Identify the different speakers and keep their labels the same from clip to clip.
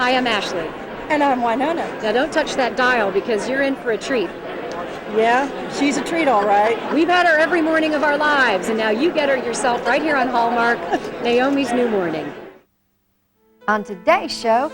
Speaker 1: Hi, I'm Ashley.
Speaker 2: And I'm Winona.
Speaker 1: Now don't touch that dial because you're in for a treat.
Speaker 2: Yeah, she's a treat, all right.
Speaker 1: We've had her every morning of our lives, and now you get her yourself right here on Hallmark, Naomi's New Morning.
Speaker 3: On today's show,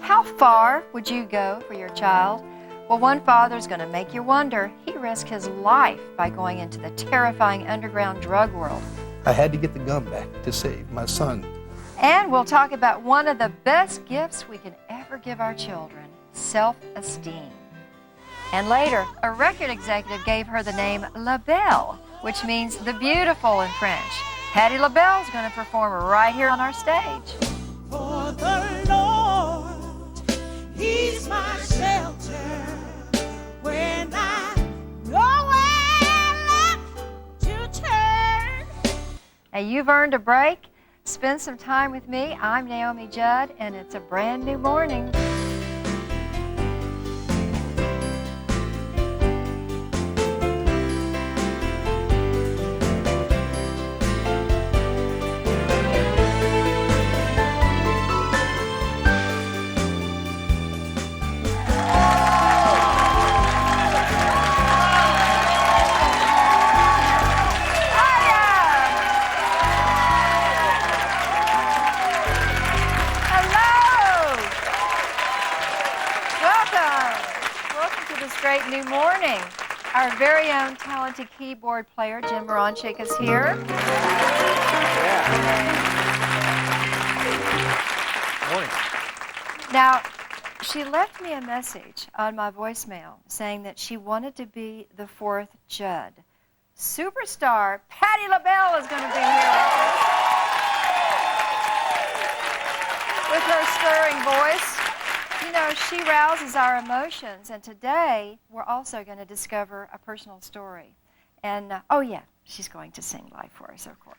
Speaker 3: how far would you go for your child? Well, one father's going to make you wonder. He risked his life by going into the terrifying underground drug world.
Speaker 4: I had to get the gun back to save my son.
Speaker 3: And we'll talk about one of the best gifts we can ever give our children, self-esteem. And later, a record executive gave her the name LaBelle, which means the beautiful in French. Patti LaBelle is going to perform right here on our stage.
Speaker 5: For the Lord, He's my shelter when I nowhere left to turn.
Speaker 3: Now, you've earned a break. Spend some time with me. I'm Naomi Judd, and it's a brand new morning. Great new morning. Our very own talented keyboard player, Jim Moronchik, is here.
Speaker 4: Morning.
Speaker 3: Now, she left me a message on my voicemail saying that she wanted to be the fourth Judd. Superstar Patti LaBelle is going to be here with her stirring voice. You know, she rouses our emotions, and today we're also going to discover a personal story. And, oh yeah, she's going to sing live for us, of course.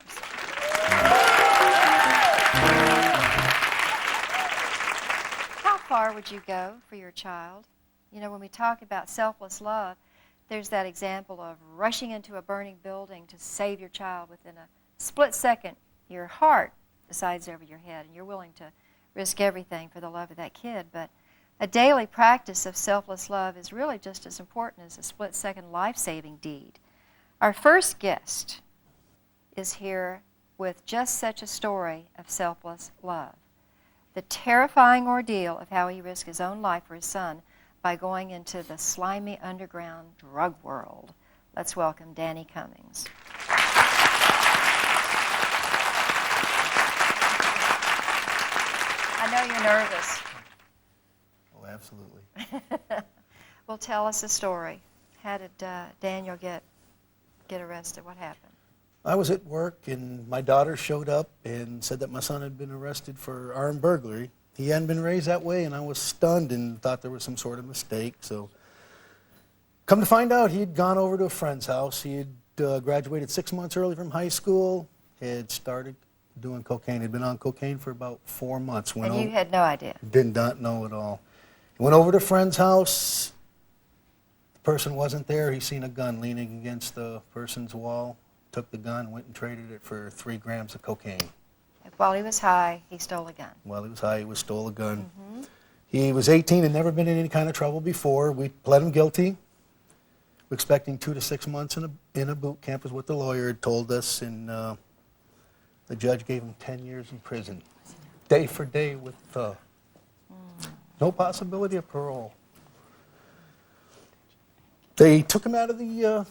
Speaker 3: How far would you go for your child? You know, when we talk about selfless love, there's that example of rushing into a burning building to save your child within a split second. Your heart decides over your head, and you're willing to risk everything for the love of that kid. But a daily practice of selfless love is really just as important as a split-second life-saving deed. Our first guest is here with just such a story of selfless love. The terrifying ordeal of how he risked his own life for his son by going into the slimy underground drug world. Let's welcome Danny Cummings. I know you're nervous.
Speaker 4: Oh, absolutely.
Speaker 3: Well, tell us a story. How did Daniel get arrested? What happened?
Speaker 4: I was at work, and my daughter showed up and said that my son had been arrested for armed burglary. He hadn't been raised that way, and I was stunned and thought there was some sort of mistake. So, come to find out, he had gone over to a friend's house. He had graduated 6 months early from high school, had started doing cocaine. He'd been on cocaine for about 4 months.
Speaker 3: And you had no idea?
Speaker 4: Did not know at all. He went over to a friend's house. The person wasn't there. He seen a gun leaning against the person's wall, took the gun, went and traded it for 3 grams of cocaine.
Speaker 3: While he was high, he stole a gun.
Speaker 4: While he was high, he stole a gun. Mm-hmm. He was 18 and never been in any kind of trouble before. We pled him guilty. We're expecting 2 to 6 months in a boot camp is what the lawyer had told us, and the judge gave him 10 years in prison, day for day, with no possibility of parole. They took him out of the,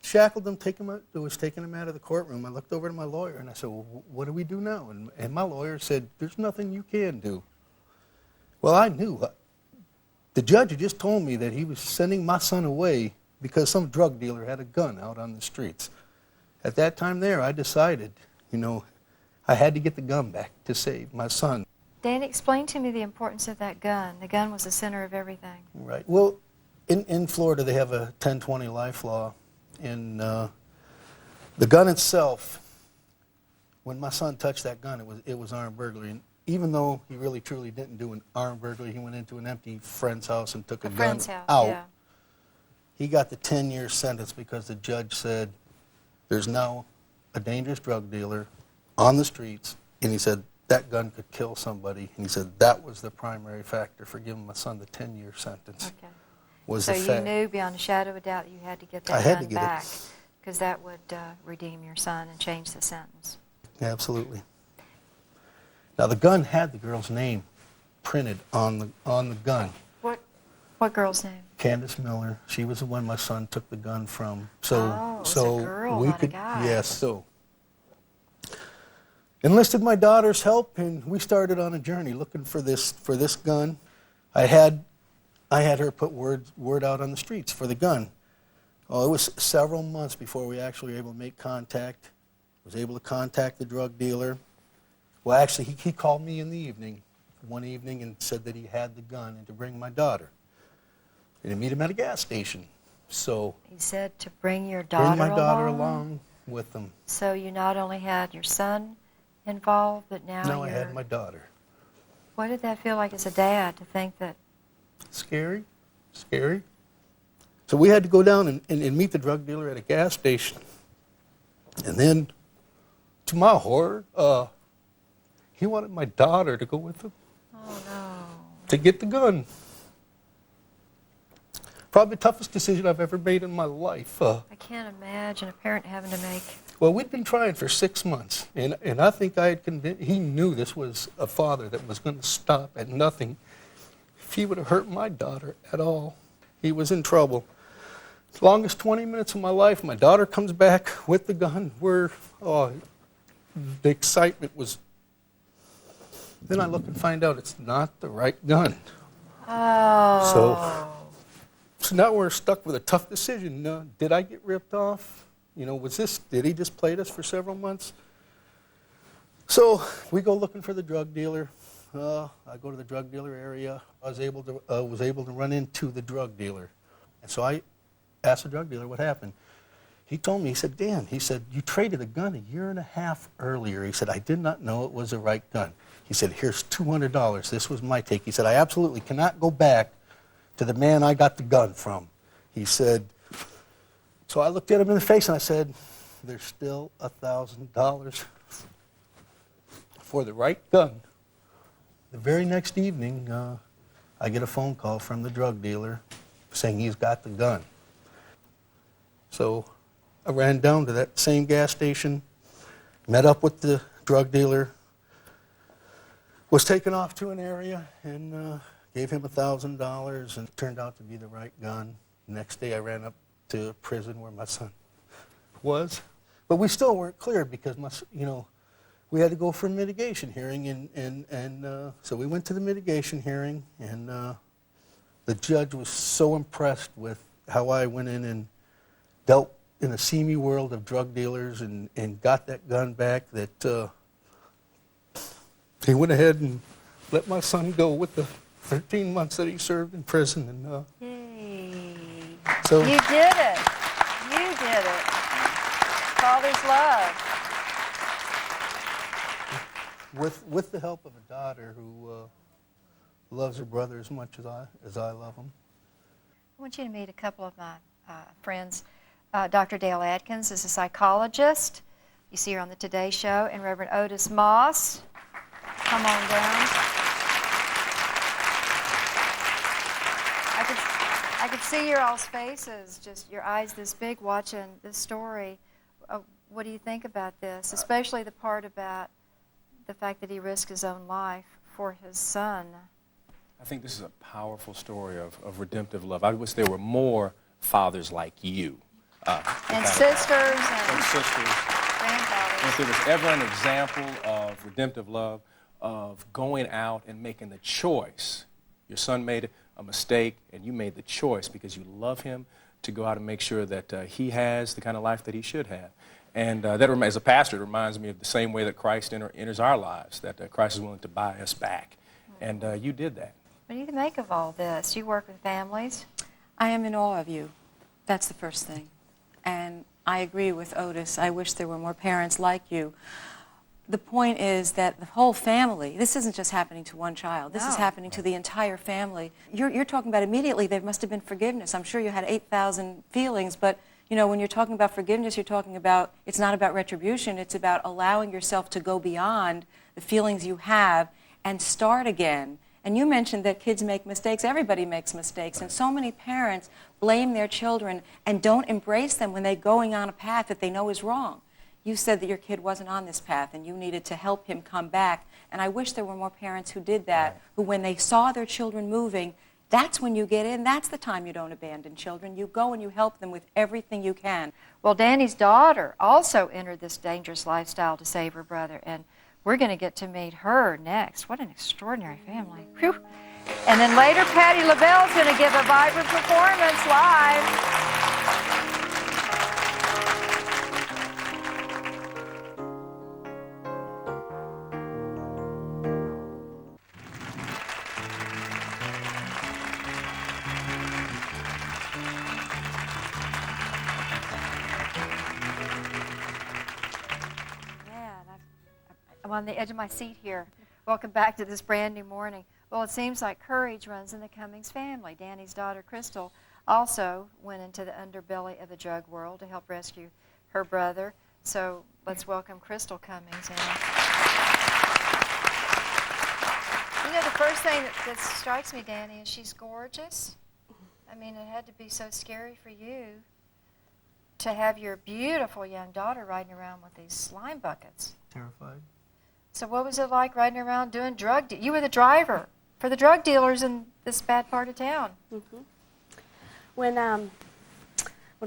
Speaker 4: shackled him, taking him out of the courtroom. I looked over to my lawyer and I said, well, what do we do now? And my lawyer said, there's nothing you can do. Well, I knew. The judge had just told me that he was sending my son away because some drug dealer had a gun out on the streets. At that time there, I decided, you know, I had to get the gun back to save my son.
Speaker 3: Dan, explain to me the importance of that gun. The gun was the center of everything.
Speaker 4: Right. Well, in Florida, they have a 10-20 life law. And the gun itself, when my son touched that gun, it was armed burglary. And even though he really truly didn't do an armed burglary, he went into an empty friend's house and took a gun out. Yeah. He got the 10-year sentence because the judge said, there's now a dangerous drug dealer on the streets, and he said, that gun could kill somebody. And he said that was the primary factor for giving my son the 10-year sentence.
Speaker 3: Okay.
Speaker 4: Was
Speaker 3: So
Speaker 4: the
Speaker 3: you
Speaker 4: fact.
Speaker 3: knew beyond a shadow of a doubt that you had to get
Speaker 4: I
Speaker 3: that
Speaker 4: had
Speaker 3: gun
Speaker 4: to get it.
Speaker 3: back, because that would redeem your son and change the sentence.
Speaker 4: Absolutely. Now the gun had the girl's name printed on the gun.
Speaker 3: What girl's name?
Speaker 4: Candace Miller. She was the one my son took the gun from.
Speaker 3: Oh, it was a girl, not a guy.
Speaker 4: Yes. So enlisted my daughter's help, and we started on a journey looking for this gun. I had her put word out on the streets for the gun. Oh, it was several months before we actually were able to make contact. Was able to contact the drug dealer. Well, actually, he called me in the evening, one evening, and said that he had the gun and to bring my daughter. And to meet him at a gas station. So
Speaker 3: He said to bring your daughter
Speaker 4: bring my daughter
Speaker 3: along.
Speaker 4: along with them.
Speaker 3: So you not only had your son involved, but now
Speaker 4: Now I had my daughter.
Speaker 3: What did that feel like as a dad to think that?
Speaker 4: Scary, scary. So we had to go down and meet the drug dealer at a gas station. And then, to my horror, he wanted my daughter to go with him
Speaker 3: Oh no.
Speaker 4: to get the gun. Probably the toughest decision I've ever made in my life.
Speaker 3: I can't imagine a parent having to make.
Speaker 4: Well, we'd been trying for 6 months, and I think I had convinced, he knew this was a father that was going to stop at nothing. If he would have hurt my daughter at all, he was in trouble. Longest 20 minutes of my life, my daughter comes back with the gun. The excitement was, then I look and find out it's not the right gun.
Speaker 3: Oh.
Speaker 4: So now we're stuck with a tough decision. Did I get ripped off? Did he just play us for several months? So we go looking for the drug dealer. I go to the drug dealer area. I was able to run into the drug dealer. And so I asked the drug dealer what happened. He told me, he said, Dan, he said, you traded a gun a year and a half earlier. He said, I did not know it was the right gun. He said, here's $200. This was my take. He said, I absolutely cannot go back to the man I got the gun from. He said, so I looked at him in the face and I said, there's still $1,000 for the right gun. The very next evening, I get a phone call from the drug dealer saying he's got the gun. So I ran down to that same gas station, met up with the drug dealer, was taken off to an area, and gave him $1,000, and it turned out to be the right gun. Next day I ran up to prison where my son was. But we still weren't clear because, we had to go for a mitigation hearing, and so we went to the mitigation hearing, and the judge was so impressed with how I went in and dealt in a seamy world of drug dealers and got that gun back that he went ahead and let my son go with the 13 months that he served in prison. And
Speaker 3: Yay.
Speaker 4: so
Speaker 3: You did it. You did it. Father's love.
Speaker 4: with the help of a daughter who loves her brother as much as I love him.
Speaker 3: I want you to meet a couple of my friends. Dr. Dale Atkins is a psychologist. You see her on the Today Show. And Reverend Otis Moss. Come on down. I could see your all's faces, just your eyes this big watching this story. What do you think about this, especially the part about the fact that he risked his own life for his son?
Speaker 6: I think this is a powerful story of redemptive love. I wish there were more fathers like you.
Speaker 3: And sisters
Speaker 6: And sisters.
Speaker 3: grandfathers.
Speaker 6: And if there was ever an example of redemptive love, of going out and making the choice, your son made a mistake and you made the choice because you love him to go out and make sure that he has the kind of life that he should have. And as a pastor, it reminds me of the same way that Christ enters our lives, that Christ is willing to buy us back. And you did that.
Speaker 3: What do you make of all this? You work with families.
Speaker 7: I am in awe of you. That's the first thing. And I agree with Otis. I wish there were more parents like you. The point is that the whole family, this isn't just happening to one child. This is happening to the entire family. You're talking about immediately there must have been forgiveness. I'm sure you had 8,000 feelings, but You know, when you're talking about forgiveness, you're talking about, it's not about retribution, it's about allowing yourself to go beyond the feelings you have and start again. And you mentioned that kids make mistakes. Everybody makes mistakes. And so many parents blame their children and don't embrace them when they're going on a path that they know is wrong. You said that your kid wasn't on this path and you needed to help him come back. And I wish there were more parents who did that, who when they saw their children moving, that's when you get in. That's the time you don't abandon children. You go and you help them with everything you can.
Speaker 3: Well, Danny's daughter also entered this dangerous lifestyle to save her brother, and we're going to get to meet her next. What an extraordinary family. Whew. And then later, Patti LaBelle's going to give a vibrant performance live. I'm on the edge of my seat here. Welcome back to this brand new morning. Well, it seems like courage runs in the Cummings family. Danny's daughter, Crystal, also went into the underbelly of the drug world to help rescue her brother. So let's welcome Crystal Cummings in. You know, the first thing that strikes me, Danny, is she's gorgeous. I mean, it had to be so scary for you to have your beautiful young daughter riding around with these slime buckets.
Speaker 4: Terrified.
Speaker 3: So what was it like riding around doing you were the driver for the drug dealers in this bad part of town.
Speaker 8: Mm-hmm. When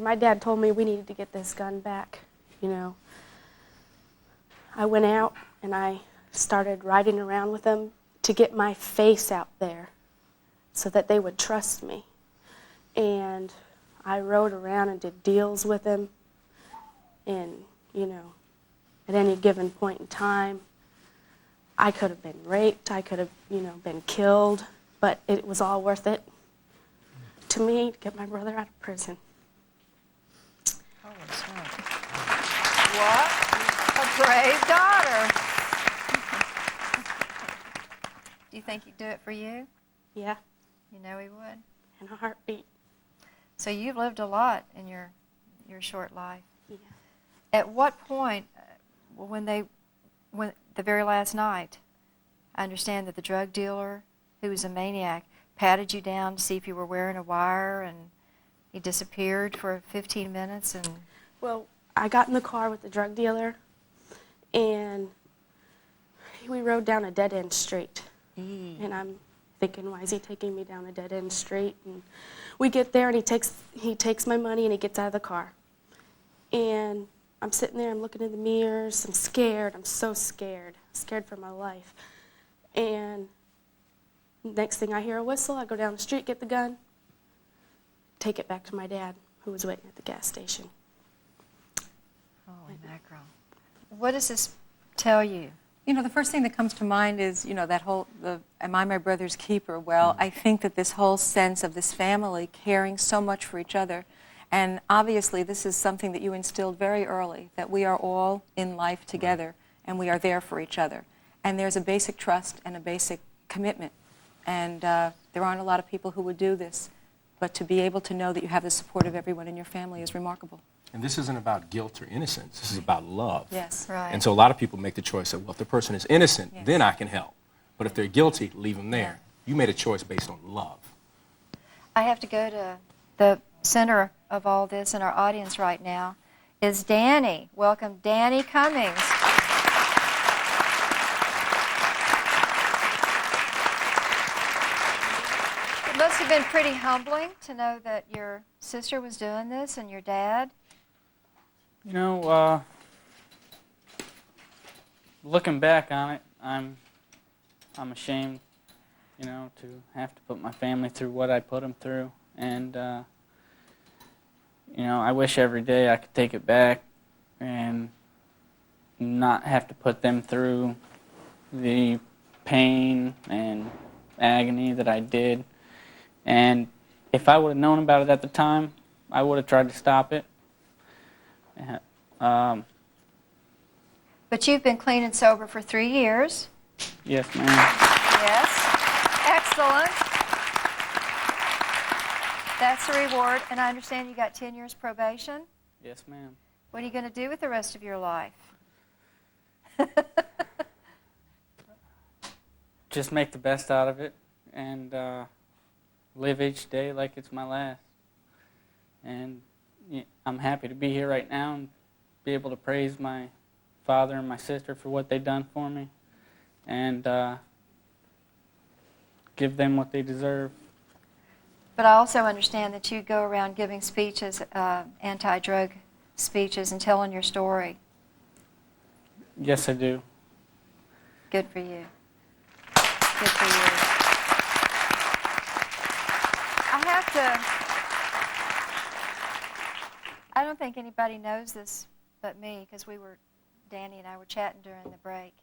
Speaker 8: my dad told me we needed to get this gun back, you know, I went out and I started riding around with them to get my face out there so that they would trust me. And I rode around and did deals with them. And, you know, at any given point in time, I could have been raped, I could have, you know, been killed, but it was all worth it to me to get my brother out of prison.
Speaker 3: Holy smokes. What a brave daughter. Do you think he'd do it for you?
Speaker 8: Yeah.
Speaker 3: You know he would?
Speaker 8: In a heartbeat.
Speaker 3: So you've lived a lot in your short life.
Speaker 8: Yeah.
Speaker 3: At what point, when the very last night, I understand that the drug dealer, who was a maniac, patted you down to see if you were wearing a wire, and he disappeared for 15 minutes. And
Speaker 8: Well, I got in the car with the drug dealer, and we rode down a dead-end street. And I'm thinking, why is he taking me down a dead-end street? And we get there, and he takes my money, and he gets out of the car. And I'm sitting there, I'm looking in the mirrors, I'm scared, I'm so scared for my life. And next thing I hear a whistle, I go down the street, get the gun, take it back to my dad, who was waiting at the gas station.
Speaker 3: holy mackerel. What does this tell you?
Speaker 7: You know, the first thing that comes to mind is, you know, that whole, am I my brother's keeper? Well, I think that this whole sense of this family caring so much for each other, and obviously this is something that you instilled very early, that we are all in life together, and we are there for each other. And there's a basic trust and a basic commitment. And there aren't a lot of people who would do this, but to be able to know that you have the support of everyone in your family is remarkable.
Speaker 6: And this isn't about guilt or innocence. This is about love.
Speaker 7: Yes.
Speaker 3: Right.
Speaker 6: And so a lot of people make the choice of, well, if the person is innocent,
Speaker 7: Yes.
Speaker 6: then I can help. But if they're guilty, leave them there. You made a choice based on love.
Speaker 3: I have to go to the center of all this in our audience right now is Danny. Welcome, Danny Cummings. It must have been pretty humbling to know that your sister was doing this and your dad.
Speaker 9: You know, looking back on it, I'm ashamed, you know, to have to put my family through what I put them through. And, you know, I wish every day I could take it back and not have to put them through the pain and agony that I did. And if I would have known about it at the time, I would have tried to stop it.
Speaker 3: But you've been clean and sober for 3 years.
Speaker 9: Yes, ma'am.
Speaker 3: Yes. Excellent. That's the reward. And I understand you got 10 years probation.
Speaker 9: Yes, ma'am.
Speaker 3: What are you going to do with the rest of your life?
Speaker 9: Just make the best out of it and live each day like it's my last. And I'm happy to be here right now and be able to praise my father and my sister for what they've done for me and give them what they deserve.
Speaker 3: But I also understand that you go around giving speeches, anti-drug speeches, and telling your story.
Speaker 9: Yes, I do.
Speaker 3: Good for you. Good for you. I don't think anybody knows this but me, because Danny and I were chatting during the break.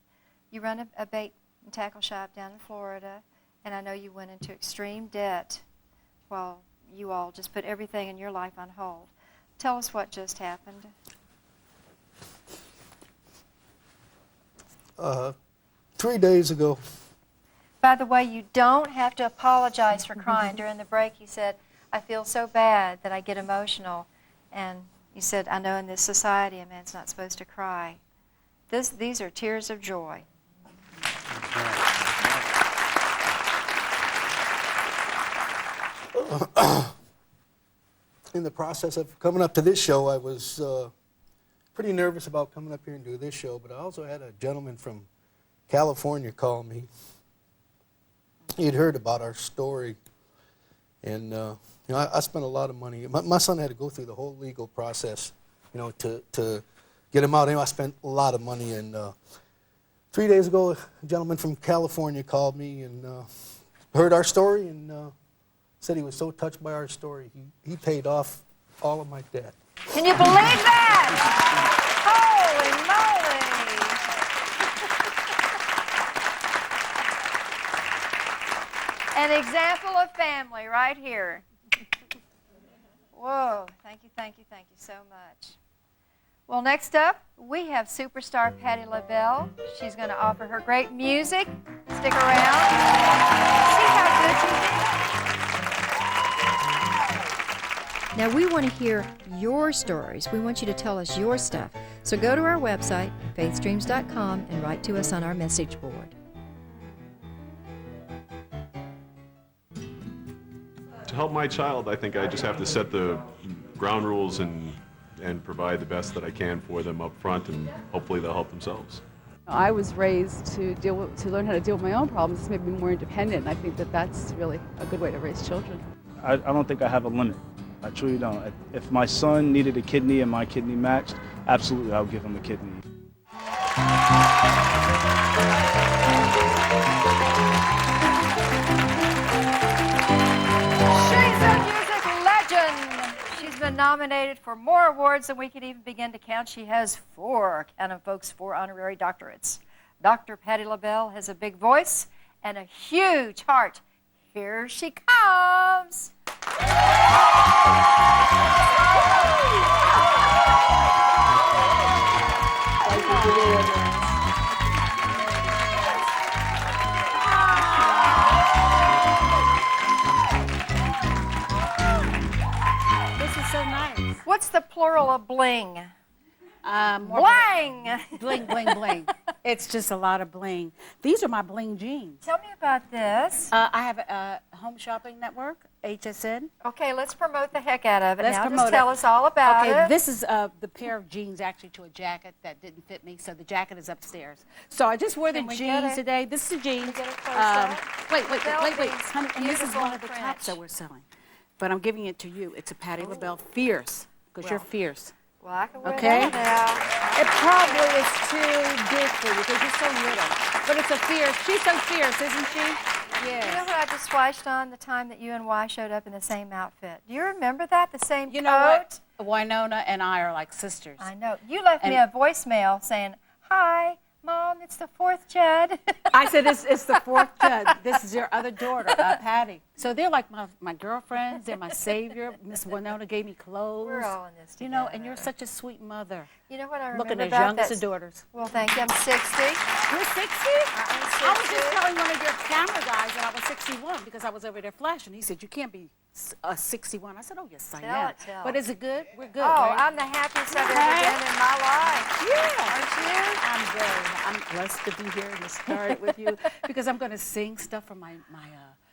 Speaker 3: You run a bait and tackle shop down in Florida, and I know you went into extreme debt while you all just put everything in your life on hold. Tell us what just happened.
Speaker 4: 3 days ago,
Speaker 3: By the way, you don't have to apologize for crying. During the break, you said, I feel so bad that I get emotional. And you said, I know in this society a man's not supposed to cry. These are tears of joy.
Speaker 4: in the process of coming up to this show, I was pretty nervous about coming up here and do this show, but I also had a gentleman from California call me. He had heard about our story, and I spent a lot of money. My son had to go through the whole legal process, to get him out. I spent a lot of money, and 3 days ago, a gentleman from California called me and heard our story and said he was so touched by our story, he paid off all of my debt.
Speaker 3: Can you believe that? Holy moly. An example of family right here. Whoa, thank you so much. Well, next up, we have superstar Patti LaBelle. She's going to offer her great music. Stick around. See how good you did. Now, we want to hear your stories. We want you to tell us your stuff. So go to our website, faithstreams.com, and write to us on our message board.
Speaker 10: To help my child, I think I just have to set the ground rules and provide the best that I can for them up front, and hopefully they'll help themselves.
Speaker 11: I was raised to learn how to deal with my own problems. It's made me more independent, and I think that's really a good way to raise children.
Speaker 12: I don't think I have a limit. I truly don't. If my son needed a kidney and my kidney matched, absolutely I would give him a kidney.
Speaker 3: She's a music legend. She's been nominated for more awards than we could even begin to count. She has 4 honorary doctorates. Dr. Patti LaBelle has a big voice and a huge heart. Here she comes.
Speaker 13: This is so nice.
Speaker 3: What's the plural of bling?
Speaker 13: Bling! Bling, bling, bling. It's just a lot of bling. These are my bling jeans.
Speaker 3: Tell me about this.
Speaker 13: I have a home shopping network, HSN.
Speaker 3: Okay, let's promote the heck out of it.
Speaker 13: Let's
Speaker 3: now
Speaker 13: promote
Speaker 3: just tell
Speaker 13: it.
Speaker 3: us all about
Speaker 13: Okay,
Speaker 3: it.
Speaker 13: this is the pair of jeans actually to a jacket that didn't fit me, so the jacket is upstairs. So I just wore the
Speaker 3: Can we get
Speaker 13: jeans
Speaker 3: it?
Speaker 13: today. This is the jeans.
Speaker 3: Get it close up?
Speaker 13: Wait,
Speaker 3: LaBelle
Speaker 13: honey,
Speaker 3: jeans,
Speaker 13: and this is
Speaker 3: beautiful
Speaker 13: one of the
Speaker 3: print.
Speaker 13: tops that we're selling. But I'm giving it to you. It's a Patti LaBelle Fierce, because you're
Speaker 3: Well,
Speaker 13: fierce.
Speaker 3: Well, I can wear
Speaker 13: Okay?
Speaker 3: that now.
Speaker 13: It probably is too big for you because you're so little. But it's a fierce. She's so fierce, isn't she? Yes.
Speaker 3: You know what I just flashed on the time that you and Y showed up in the same outfit? Do you remember that? The same
Speaker 13: You
Speaker 3: coat?
Speaker 13: know what? Winona and I are like sisters.
Speaker 3: I know. You left me a voicemail saying, "Hi, Mom, it's the 4th Judd."
Speaker 13: I said, it's the 4th Judd. This is your other daughter, Patti. So they're like my girlfriends. They're my savior. Miss Winona gave me clothes.
Speaker 3: We're all in this
Speaker 13: You know,
Speaker 3: together.
Speaker 13: and you're such a sweet mother.
Speaker 3: You know what I remember
Speaker 13: looking as
Speaker 3: about
Speaker 13: young as
Speaker 3: that?
Speaker 13: the daughters.
Speaker 3: Well, thank you. I'm 60.
Speaker 13: You're 60? I was just telling one of your camera guys that I was 61 because I was over there flashing. He said, you can't be 61. I said, oh, yes, I am.
Speaker 3: Tell
Speaker 13: But
Speaker 3: it.
Speaker 13: is it good? We're good,
Speaker 3: Oh,
Speaker 13: right?
Speaker 3: I'm the happiest I've ever been in my life.
Speaker 13: Yeah. I'm blessed to be here and to start with you because I'm going to sing stuff from my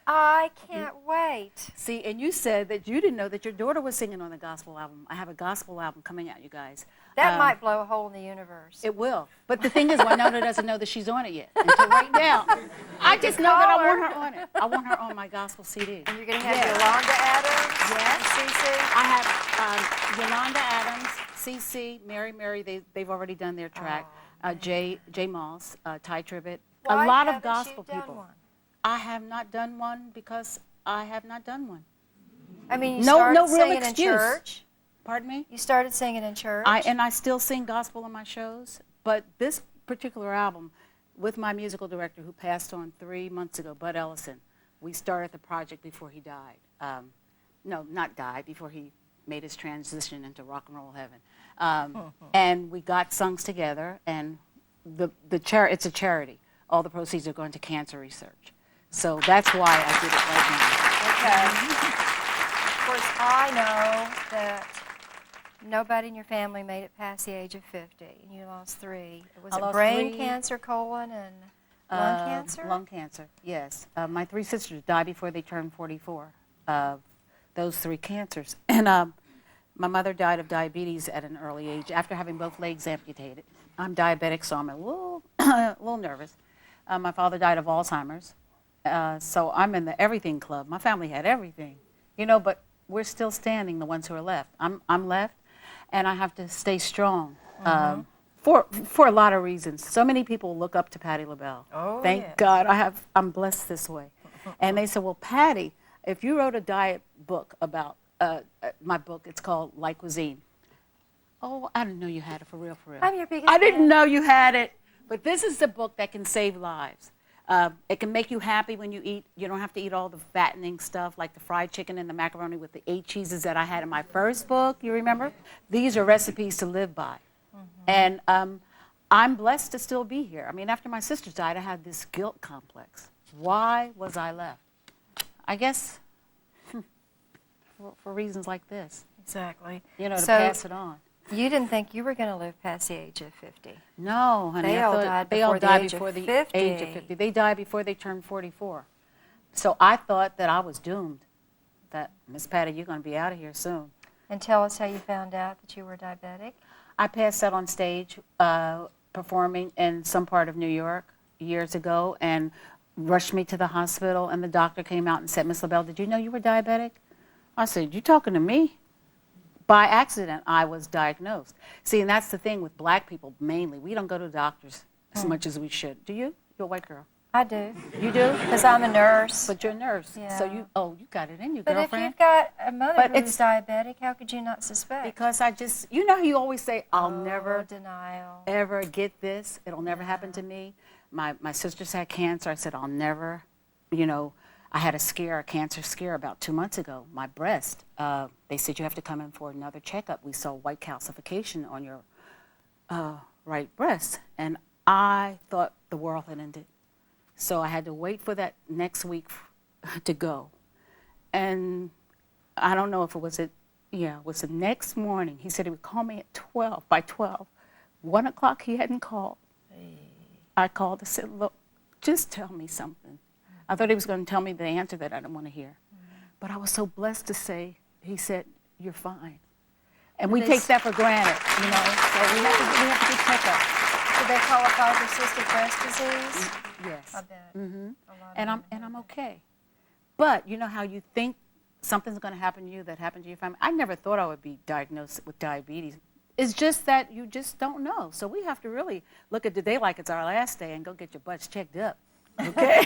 Speaker 3: I can't wait.
Speaker 13: See, and you said that you didn't know that your daughter was singing on the gospel album. I have a gospel album coming out, you guys.
Speaker 3: That might blow a hole in the universe.
Speaker 13: It will. But the thing is, Winona doesn't know that she's on it yet until right now. I just know that I want her on it. I want her on my gospel CD.
Speaker 3: And you're going to have Yolanda Adams and Cece?
Speaker 13: I have Yolanda Adams, Cece, Mary, they've already done their track. Jay Moss, Ty Tribbett, a lot of gospel people.
Speaker 3: One?
Speaker 13: I have not done one because I have not done one.
Speaker 3: I mean, you started singing in
Speaker 13: excuse.
Speaker 3: church.
Speaker 13: Pardon me?
Speaker 3: You started singing in church.
Speaker 13: I still sing gospel in my shows, but this particular album, with my musical director who passed on 3 months ago, Bud Ellison, we started the project before he died. No, not died, before he made his transition into rock and roll heaven. And we got songs together, and it's a charity. All the proceeds are going to cancer research. So that's why I did it right now.
Speaker 3: Okay. Of course, I know that nobody in your family made it past the age of 50, and you lost 3. Was it brain cancer, colon, and lung cancer?
Speaker 13: Lung cancer, yes. My 3 sisters died before they turned 44 of those 3 cancers. And my mother died of diabetes at an early age after having both legs amputated. I'm diabetic, so I'm a little nervous. My father died of Alzheimer's. So I'm in the everything club. My family had everything, but we're still standing, the ones who are left. I'm left, and I have to stay strong for a lot of reasons. So many people look up to Patti LaBelle.
Speaker 3: Oh,
Speaker 13: Thank God I'm blessed this way. And they said, well, Patti, if you wrote a diet book about my book, it's called Like Cuisine. Oh, I didn't know you had it, for real.
Speaker 3: I'm your biggest
Speaker 13: I didn't know you had it. But this is the book that can save lives. It can make you happy when you eat. You don't have to eat all the fattening stuff like the fried chicken and the macaroni with the 8 cheeses that I had in my first book, you remember? These are recipes to live by. And I'm blessed to still be here. I mean, after my sisters died, I had this guilt complex. Why was I left? I guess for reasons like this.
Speaker 3: Exactly.
Speaker 13: To pass it on.
Speaker 3: You didn't think you were going to live past the age of 50.
Speaker 13: No, honey.
Speaker 3: They all died before the age of 50.
Speaker 13: They died before they turned 44. So I thought that I was doomed, that, Miss Patti, you're going to be out of here soon.
Speaker 3: And tell us how you found out that you were diabetic.
Speaker 13: I passed out on stage performing in some part of New York years ago and rushed me to the hospital, and the doctor came out and said, Miss LaBelle, did you know you were diabetic? I said, you talking to me? By accident, I was diagnosed. See, and that's the thing with black people mainly. We don't go to doctors as much as we should. Do you? You're a white girl.
Speaker 3: I do.
Speaker 13: You do?
Speaker 3: Because I'm a nurse.
Speaker 13: But you're a nurse.
Speaker 3: Yeah.
Speaker 13: So you got it in you,
Speaker 3: but
Speaker 13: girlfriend.
Speaker 3: But if you've got a mother who's diabetic, how could you not suspect?
Speaker 13: Because I just, how you always say, I'll never
Speaker 3: denial.
Speaker 13: Ever get this. It'll never happen to me. My sisters had cancer. I said, I'll never, I had a cancer scare about 2 months ago. My breast, they said you have to come in for another checkup. We saw white calcification on your right breast. And I thought the world had ended. So I had to wait for that next week to go. And I don't know if it was it was the next morning. He said he would call me at 12, by 12. 1 o'clock he hadn't called. I called and said, look, just tell me something. I thought he was going to tell me the answer that I didn't want to hear. But I was so blessed to say, he said, you're fine. And we take that for granted, So we have to get checkups.
Speaker 3: Did they call it polycystic breast disease?
Speaker 13: Yes.
Speaker 3: I bet.
Speaker 13: And I'm okay. But you know how you think something's going to happen to you that happened to your family? I never thought I would be diagnosed with diabetes. It's just that you just don't know. So we have to really look at today like it's our last day and go get your butts checked up. Okay?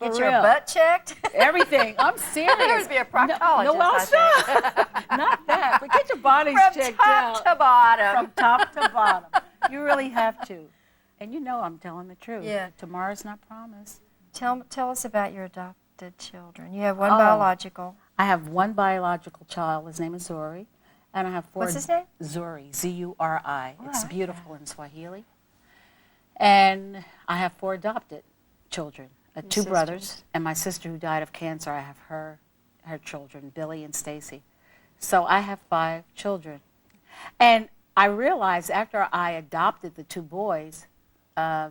Speaker 3: Get your butt checked?
Speaker 13: Everything. I'm serious.
Speaker 3: There would be a proctologist.
Speaker 13: No, not that. But get your bodies checked out.
Speaker 3: From top to bottom.
Speaker 13: From top to bottom. You really have to. And I'm telling the truth.
Speaker 3: Yeah.
Speaker 13: Tomorrow's not promised.
Speaker 3: Tell us about your adopted children. You have one biological.
Speaker 13: I have one biological child. His name is Zori. And I have 4.
Speaker 3: What's his name?
Speaker 13: Zuri, Z-U-R-I.
Speaker 3: Oh, I
Speaker 13: It's
Speaker 3: like
Speaker 13: beautiful in Swahili. And I have 4 adopted children, 2 brothers, and my sister who died of cancer. I have her children, Billy and Stacy. So I have 5 children. And I realized after I adopted the 2 boys,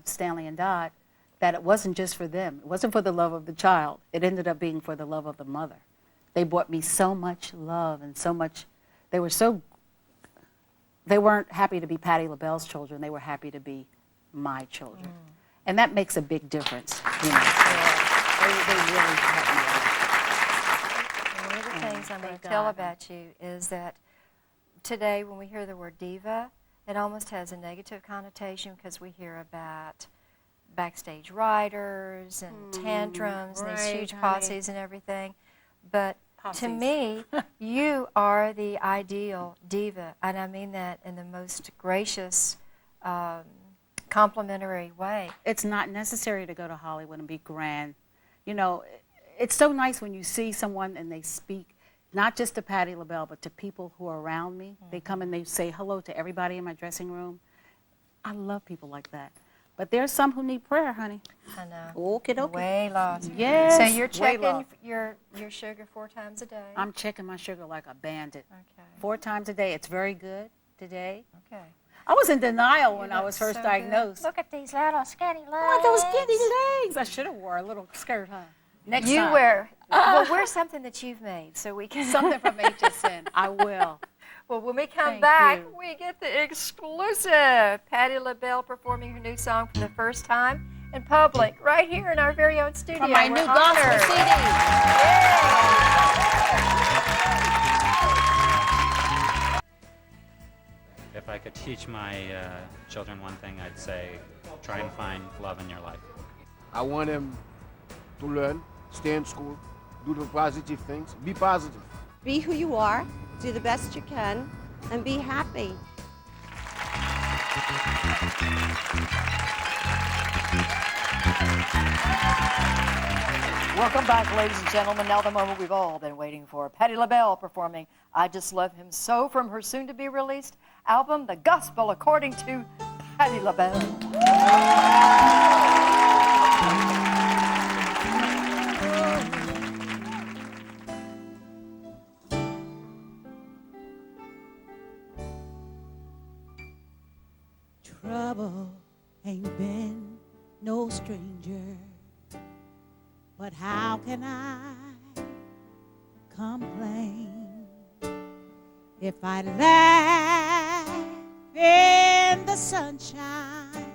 Speaker 13: Stanley and Dot, that it wasn't just for them. It wasn't for the love of the child. It ended up being for the love of the mother. They brought me so much love and so much. They weren't happy to be Patti LaBelle's children. They were happy to be my children. And that makes a big difference. You know. They really helped me out.
Speaker 3: One of the things I'm going to tell about you is that today when we hear the word diva, it almost has a negative connotation because we hear about backstage writers and tantrums and these huge posses and everything. But to me, you are the ideal diva, and I mean that in the most gracious, complimentary way.
Speaker 13: It's not necessary to go to Hollywood and be grand. You know, it's so nice when you see someone and they speak, not just to Patti LaBelle, but to people who are around me. They come and they say hello to everybody in my dressing room. I love people like that. But there's some who need prayer, honey.
Speaker 3: I know.
Speaker 13: Okie dokie.
Speaker 3: Way lost.
Speaker 13: Yes.
Speaker 3: So you're checking your sugar 4 times a day?
Speaker 13: I'm checking my sugar like a bandit.
Speaker 3: Okay.
Speaker 13: 4 times a day. It's very good today.
Speaker 3: Okay.
Speaker 13: I was in denial when I was first diagnosed.
Speaker 3: Look at these little skinny legs.
Speaker 13: Look at those skinny legs. I should have wore a little skirt, huh? Next
Speaker 3: you
Speaker 13: time.
Speaker 3: wear something that you've made so we can.
Speaker 13: Something from HSN. I will.
Speaker 3: Well, when we come
Speaker 13: Thank
Speaker 3: back,
Speaker 13: you.
Speaker 3: we get the exclusive Patti LaBelle performing her new song for the first time in public, right here in our very own studio.
Speaker 13: From my
Speaker 3: We're
Speaker 13: new gospel
Speaker 3: honored.
Speaker 13: CD.
Speaker 14: If I could teach my children one thing, I'd say try and find love in your life.
Speaker 15: I want them to learn, stay in school, do the positive things, be positive.
Speaker 16: Be who you are, do the best you can, and be happy.
Speaker 17: Welcome back, ladies and gentlemen. Now the moment we've all been waiting for. Patti LaBelle performing I Just Love Him So from her soon-to-be-released album, The Gospel According to Patti LaBelle.
Speaker 5: Trouble ain't been no stranger, but how can I complain if I laugh in the sunshine?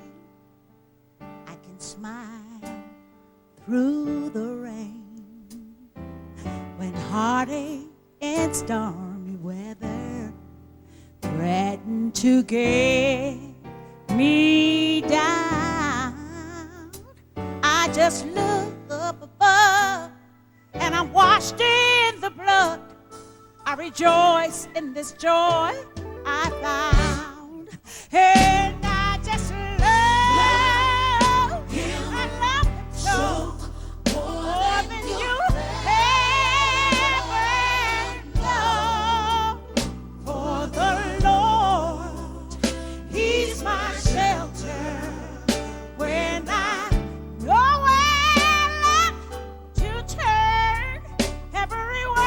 Speaker 5: I can smile through the rain when heartache and stormy weather threaten to get me down. I just look up above and I'm washed in the blood. I rejoice in this joy I found, and I just love him. I love him so more than you ever know. For the Lord, He's my shelter when I nowhere to turn. Everywhere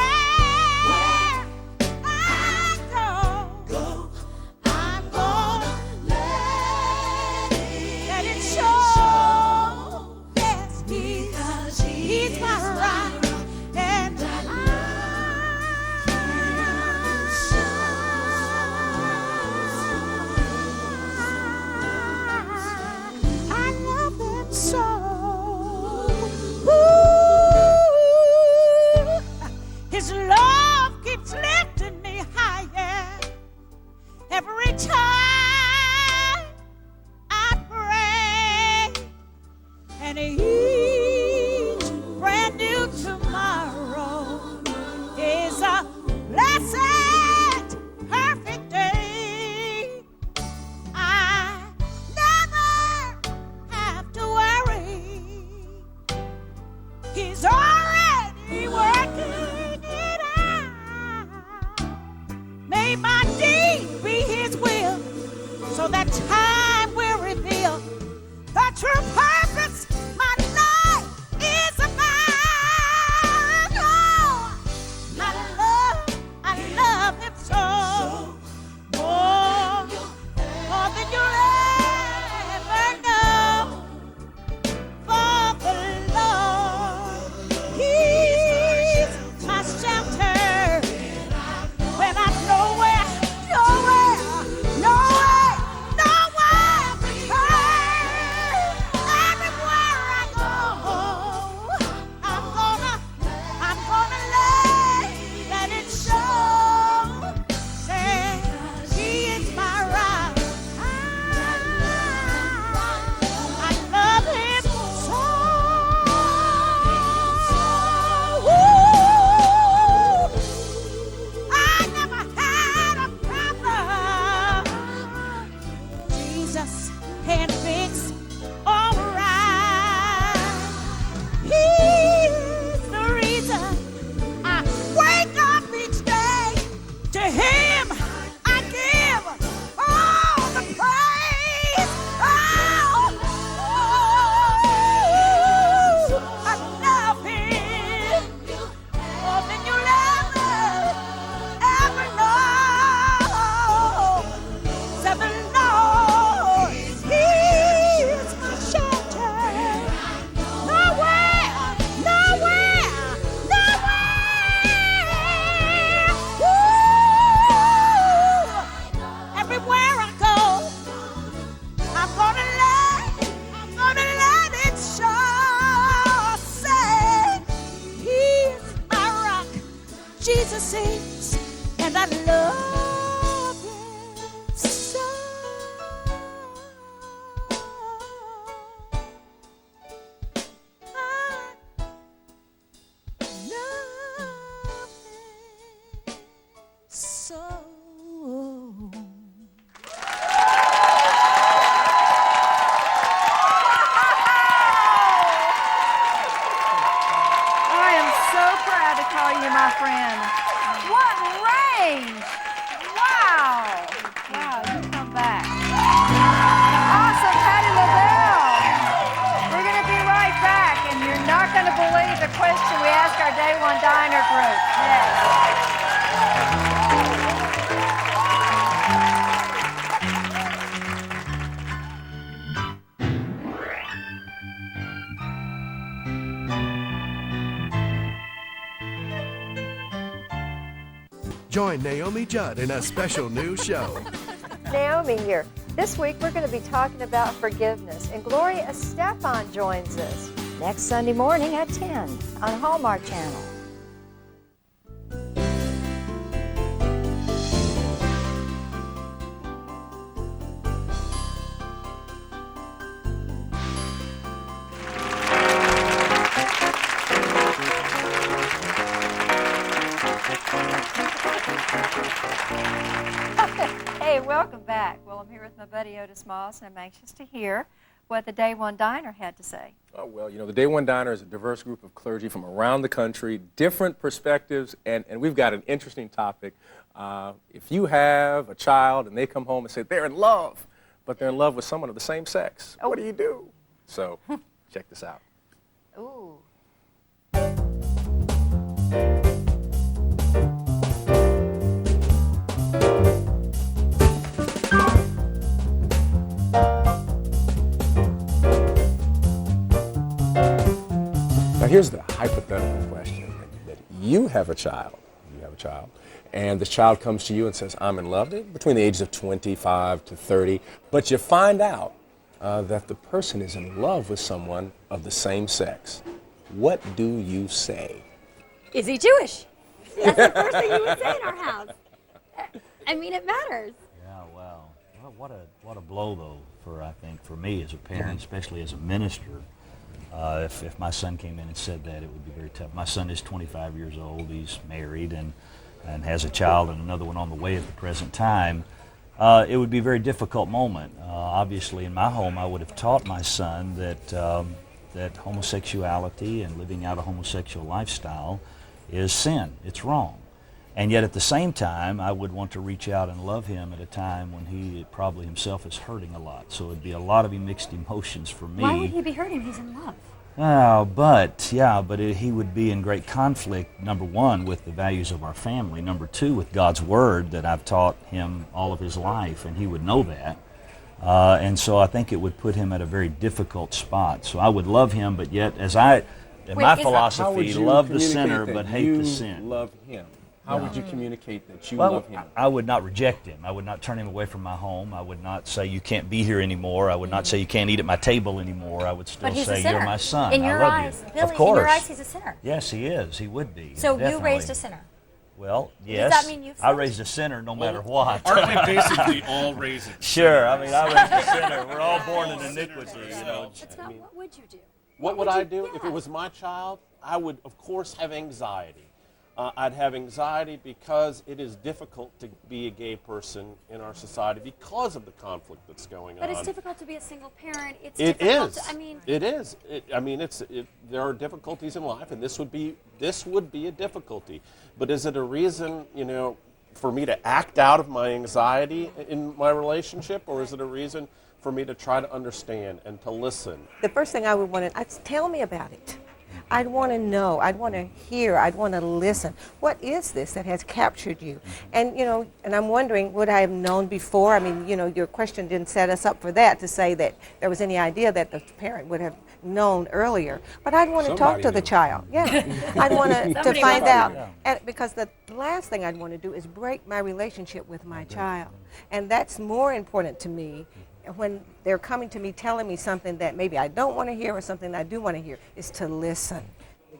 Speaker 5: I go, I'm gonna let it show. Yes, because He's my rock and I love Him so. Ooh, His love keeps lifting me higher every time I pray, and He's brand new to me so that time will reveal the true purpose my life is about. Oh, I love him so, more than you'll ever know. For the Lord, He's my shelter when I'm nowhere to turn. Everywhere I go, I'm gonna let it show. Say, He is my rock. I love Him so. I never had a problem. Jesus can fix all right. He's the reason I wake up each day. To Him I give all the praise. I love Him more than you'll ever know. Say the Lord, He is my shelter. Nowhere. Everywhere I go, I'm gonna let it show. Say, He's my rock. Jesus is, and I love Him so. I love Him so.
Speaker 3: I am so proud to call you my friend. What range! Wow! Wow, you come back. Awesome, Patti LaBelle. We're going to be right back, and you're not going to believe the question we ask our Day One Diner group. Yes.
Speaker 18: Join Naomi Judd in a special new show.
Speaker 3: Naomi here. This week we're going to be talking about forgiveness, and Gloria Estefan joins us next Sunday morning at 10 on Hallmark Channel. Hey, welcome back. Well, I'm here with my buddy Otis Moss, and I'm anxious to hear what the Day One Diner had to say.
Speaker 6: Oh, well, you know, the Day One Diner is a diverse group of clergy from around the country, different perspectives, and we've got an interesting topic. If you have a child and they come home and say they're in love, but they're in love with someone of the same sex, what do you do? So, check this out.
Speaker 3: Ooh.
Speaker 6: Now here's the hypothetical question, that you have a child, and this child comes to you and says, I'm in love, between the ages of 25 to 30, but you find out that the person is in love with someone of the same sex. What do you say?
Speaker 19: Is he Jewish? That's the first thing you would say in our house. I mean, it matters.
Speaker 20: Yeah, well, what a blow, though, for me as a parent, especially as a minister. If my son came in and said that, it would be very tough. My son is 25 years old. He's married and has a child and another one on the way at the present time. It would be a very difficult moment. Obviously, in my home, I would have taught my son that homosexuality and living out a homosexual lifestyle is sin. It's wrong. And yet at the same time, I would want to reach out and love him at a time when he probably himself is hurting a lot. So it'd be a lot of mixed emotions for me.
Speaker 19: Why would he be hurting? He's in love.
Speaker 20: He would be in great conflict, number one, with the values of our family, number two, with God's Word that I've taught him all of his life, and he would know that. And so I think it would put him at a very difficult spot. So I would love him, but yet, my philosophy, love the sinner but hate the sin.
Speaker 6: Love him. How would you communicate that you
Speaker 20: Well,
Speaker 6: love him?
Speaker 20: I would not reject him. I would not turn him away from my home. I would not say you can't be here anymore. I would not say you can't eat at my table anymore. I would still
Speaker 19: But he's
Speaker 20: say
Speaker 19: a sinner.
Speaker 20: you're my son.
Speaker 19: In your
Speaker 20: I love
Speaker 19: eyes,
Speaker 20: you.
Speaker 19: Billy,
Speaker 20: Of course.
Speaker 19: in your eyes, he's a sinner.
Speaker 20: Yes, he is. He would be.
Speaker 19: So
Speaker 20: definitely.
Speaker 19: you raised a sinner.
Speaker 20: Well,
Speaker 19: Does
Speaker 20: yes.
Speaker 19: that mean you've
Speaker 20: I
Speaker 19: sinned?
Speaker 20: raised a sinner no matter what.
Speaker 21: Aren't we basically all raising?
Speaker 20: Sure. I mean, I raised a sinner. We're all born in iniquity. You know.
Speaker 19: But Scott, what would you do?
Speaker 22: What would I do if it was my child? I would, of course, have anxiety. I'd have anxiety because it is difficult to be a gay person in our society because of the conflict that's going on.
Speaker 19: But it's difficult to be a single parent. It's
Speaker 22: It
Speaker 19: difficult
Speaker 22: is.
Speaker 19: To, I mean,
Speaker 22: it is. There are difficulties in life, and this would be a difficulty. But is it a reason, for me to act out of my anxiety in my relationship, or is it a reason for me to try to understand and to listen?
Speaker 16: The first thing I would want to, tell me about it. I'd want to know. I'd want to hear. I'd want to listen. What is this that has captured you? And, and I'm wondering, would I have known before? I mean, your question didn't set us up for that, to say that there was any idea that the parent would have known earlier. But I'd want to talk to the child. Yeah. I'd want to find out. And because the last thing I'd want to do is break my relationship with my child. And that's more important to me when they're coming to me telling me something that maybe I don't want to hear or something I do want to hear, is to listen.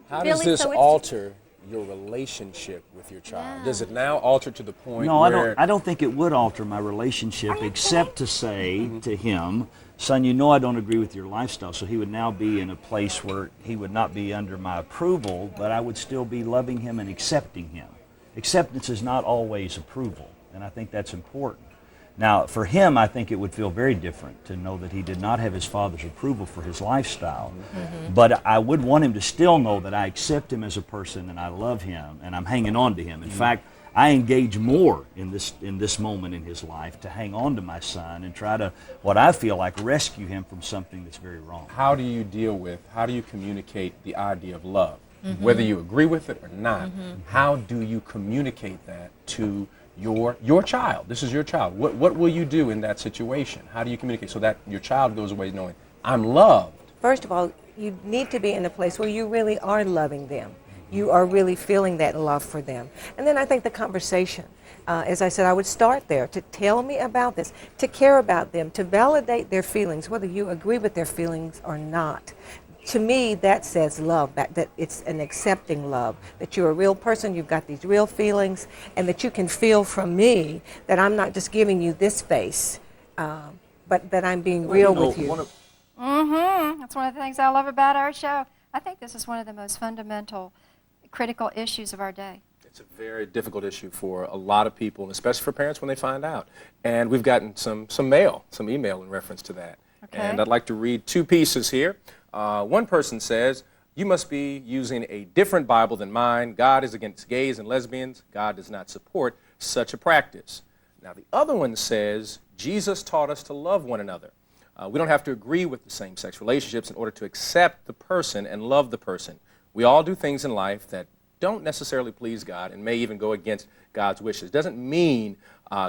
Speaker 6: How does this alter your relationship with your child?
Speaker 19: Yeah.
Speaker 6: Does it now alter to the point
Speaker 20: No,
Speaker 6: where...
Speaker 20: I don't think it would alter my relationship, except to say to him, son, I don't agree with your lifestyle. So he would now be in a place where he would not be under my approval, but I would still be loving him and accepting him. Acceptance is not always approval, and I think that's important. Now, for him, I think it would feel very different to know that he did not have his father's approval for his lifestyle. Mm-hmm. But I would want him to still know that I accept him as a person and I love him and I'm hanging on to him. In fact, I engage more in this moment in his life to hang on to my son and try to, what I feel like, rescue him from something that's very wrong.
Speaker 6: How do you communicate the idea of love? Mm-hmm. Whether you agree with it or not, how do you communicate that to your child? This is your child. What will you do in that situation? How do you communicate so that your child goes away knowing, I'm loved?
Speaker 16: First of all, you need to be in a place where you really are loving them. You are really feeling that love for them. And then I think the conversation, as I said, I would start there, to tell me about this, to care about them, to validate their feelings, whether you agree with their feelings or not. To me, that says love, that it's an accepting love, that you're a real person, you've got these real feelings, and that you can feel from me that I'm not just giving you this space, but that I'm being real with you.
Speaker 3: That's one of the things I love about our show. I think this is one of the most fundamental, critical issues of our day.
Speaker 6: It's a very difficult issue for a lot of people, and especially for parents when they find out. And we've gotten some email in reference to that. Okay. And I'd like to read two pieces here. One person says, you must be using a different Bible than mine. God is against gays and lesbians. God does not support such a practice. Now the other one says, Jesus taught us to love one another. We don't have to agree with the same-sex relationships in order to accept the person and love the person. We all do things in life that don't necessarily please God and may even go against God's wishes. Doesn't mean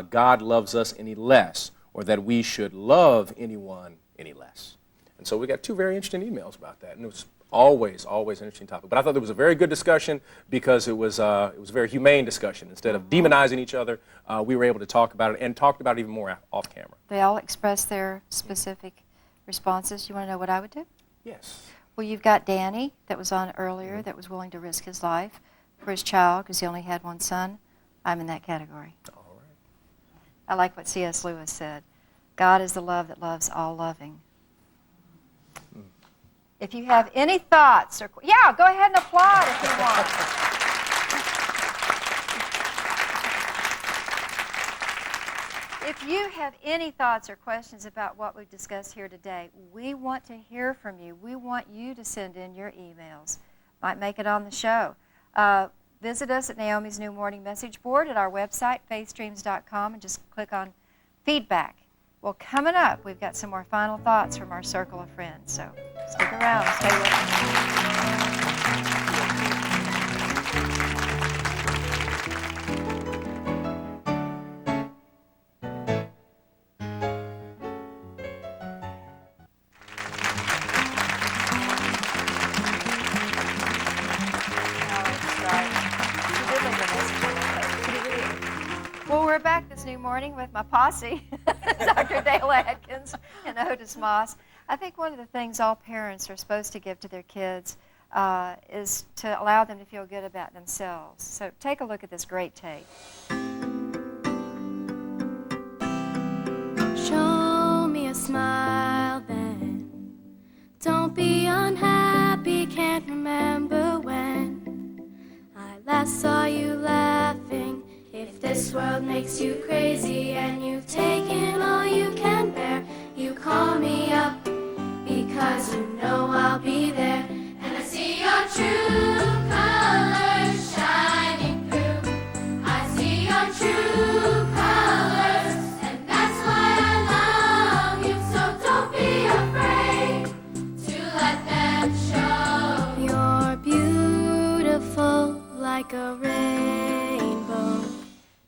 Speaker 6: God loves us any less or that we should love anyone any less. And so we got two very interesting emails about that, and it was always an interesting topic. But I thought it was a very good discussion because it was a very humane discussion. Instead of demonizing each other, we were able to talk about it and talked about it even more off camera.
Speaker 3: They all expressed their specific responses. You want to know what I would do?
Speaker 6: Yes.
Speaker 3: Well, you've got Danny that was on earlier that was willing to risk his life for his child because he only had one son. I'm in that category.
Speaker 6: All right.
Speaker 3: I like what C.S. Lewis said. God is the love that loves all loving. If you have any thoughts or go ahead and applaud if you want. If you have any thoughts or questions about what we've discussed here today, we want to hear from you. We want you to send in your emails. Might make it on the show. visit us at Naomi's New Morning Message Board at our website, faithstreams.com, and just click on feedback. Well, coming up, we've got some more final thoughts from our circle of friends. So stick around. Stay with us. Well, we're back this new morning with my posse, Dr. Dale Atkins and Otis Moss. I think one of the things all parents are supposed to give to their kids is to allow them to feel good about themselves. So take a look at this great tape.
Speaker 1: Show me a smile then. Don't be unhappy, can't remember when I last saw you laughing. If this world makes you crazy and you've taken all you can bear, you call me up because you know I'll be there. And I see your true colors shining through. I see your true colors, and that's why I love you. So don't be afraid to let them show. You're beautiful like a rainbow.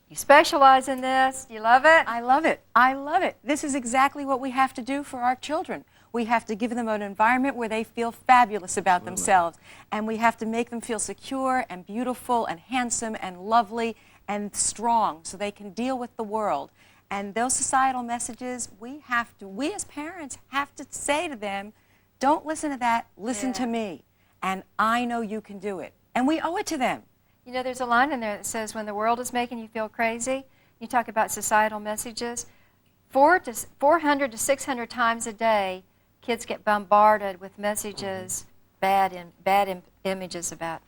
Speaker 3: You specialize in this. Do you love it?
Speaker 7: I love it. I love it. This is exactly what we have to do for our children. We have to give them an environment where they feel fabulous about themselves. And we have to make them feel secure and beautiful and handsome and lovely and strong so they can deal with the world. And those societal messages, we as parents have to say to them, don't listen to that, listen to me. And I know you can do it. And we owe it to them.
Speaker 3: You know, there's a line in there that says, when the world is making you feel crazy, you talk about societal messages, 400 to 600 times a day, kids get bombarded with messages, bad images about.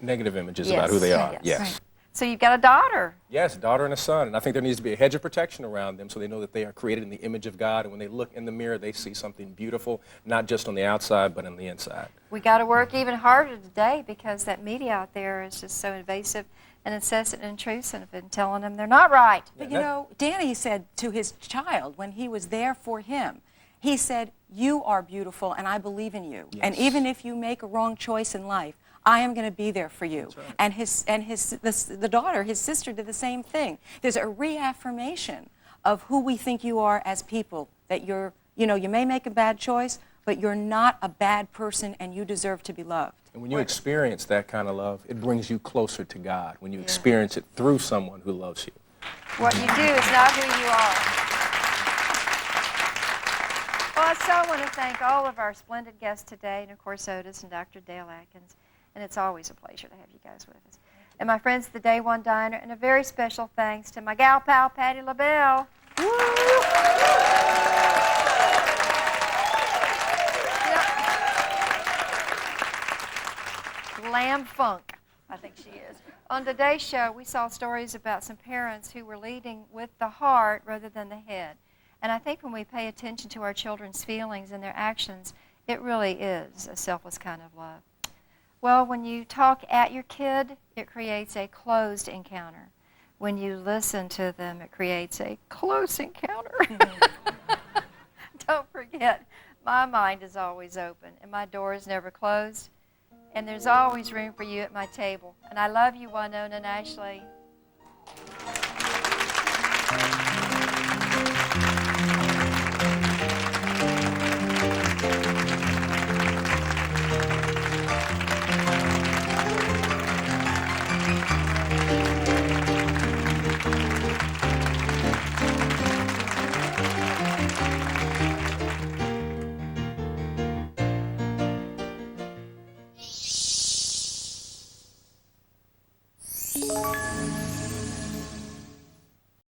Speaker 6: Negative images about who they are. Yes.
Speaker 3: Right. So you've got a daughter.
Speaker 6: Yes, a daughter and a son. And I think there needs to be a hedge of protection around them so they know that they are created in the image of God. And when they look in the mirror, they see something beautiful, not just on the outside, but on the inside.
Speaker 3: We got to work even harder today because that media out there is just so invasive and incessant and intrusive and telling them they're not right.
Speaker 7: But you know, Danny said to his child when he was there for him, he said, you are beautiful and I believe in you.
Speaker 6: Yes.
Speaker 7: And even if you make a wrong choice in life, I am going to be there for you.
Speaker 6: Right.
Speaker 7: And the daughter, his sister, did the same thing. There's a reaffirmation of who we think you are as people, that you may make a bad choice, but you're not a bad person and you deserve to be loved.
Speaker 6: And when you experience that kind of love, it brings you closer to God. When you experience it through someone who loves you.
Speaker 3: What you do is not who you are. Well, I so want to thank all of our splendid guests today, and of course Otis and Dr. Dale Atkins. And it's always a pleasure to have you guys with us. And my friends at the Day One Diner, and a very special thanks to my gal pal, Patti LaBelle. Lamb Funk, I think she is. On today's show, we saw stories about some parents who were leading with the heart rather than the head. And I think when we pay attention to our children's feelings and their actions, it really is a selfless kind of love. Well, when you talk at your kid, it creates a closed encounter. When you listen to them, it creates a close encounter. Don't forget, my mind is always open, and my door is never closed. And there's always room for you at my table. And I love you, Winona and Ashley.